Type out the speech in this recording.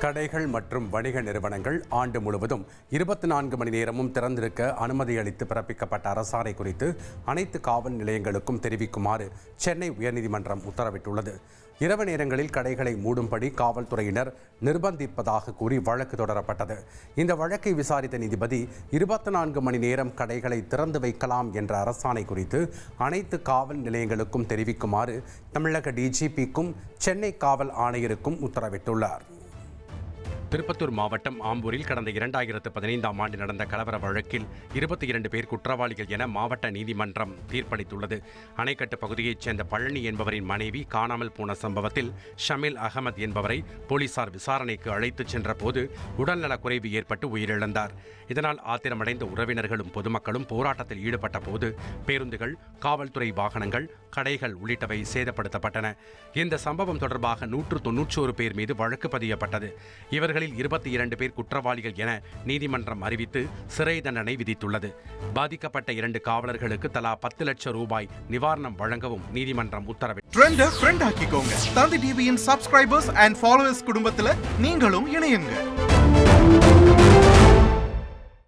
கடைகள் மற்றும் வணிக நிறுவனங்கள் ஆண்டு முழுவதும் 24 மணி நேரமும் திறந்திருக்க அனுமதி அளித்து பிறப்பிக்கப்பட்ட அரசாணை குறித்து அனைத்து காவல் நிலையங்களுக்கும் தெரிவிக்குமாறு சென்னை உயர்நீதிமன்றம் உத்தரவிட்டுள்ளது. இரவு நேரங்களில் கடைகளை மூடும்படி காவல்துறையினர் நிர்பந்திப்பதாக கூறி வழக்கு தொடரப்பட்டது. இந்த வழக்கை விசாரித்த நீதிபதி 24 மணி நேரம் கடைகளை திறந்து வைக்கலாம் என்ற அரசாணை குறித்து அனைத்து காவல் நிலையங்களுக்கும் தெரிவிக்குமாறு தமிழக டிஜிபிக்கும் சென்னை காவல் ஆணையருக்கும் உத்தரவிட்டுள்ளார். திருப்பத்தூர் மாவட்டம் ஆம்பூரில் கடந்த 2015ஆம் ஆண்டு நடந்த கலவர வழக்கில் 22 பேர் குற்றவாளிகள் என மாவட்ட நீதிமன்றம் தீர்ப்பளித்துள்ளது. அணைக்கட்டு பகுதியைச் சேர்ந்த பழனி என்பவரின் மனைவி காணாமல் போன சம்பவத்தில் ஷமீல் அகமது என்பவரை போலீசார் விசாரணைக்கு அழைத்துச் சென்ற போது உடல்நலக்குறைவு ஏற்பட்டு உயிரிழந்தார். இதனால் ஆத்திரமடைந்த உறவினர்களும் பொதுமக்களும் போராட்டத்தில் ஈடுபட்ட போது பேருந்துகள், காவல்துறை வாகனங்கள், கடைகள் உள்ளிட்டவை சேதப்படுத்தப்பட்டன. இந்த சம்பவம் தொடர்பாக 191 பேர் மீது வழக்கு பதியப்பட்டது. இவர்களில் 22 பேர் குற்றவாளிகள் என நீதிமன்றம் அறிவித்து சிறை தண்டனை விதித்துள்ளது. பாதிக்கப்பட்ட 2 காவலர்களுக்கு தலா 10 லட்சம் ரூபாய் நிவாரணம் வழங்கவும் நீதிமன்றம் உத்தரவிட்டது. தந்தி டிவியின் சப்ஸ்கிரைபர்ஸ் அண்ட் ஃபாலோவர்ஸ் குடும்பத்தில் நீங்களும் இணையுங்க.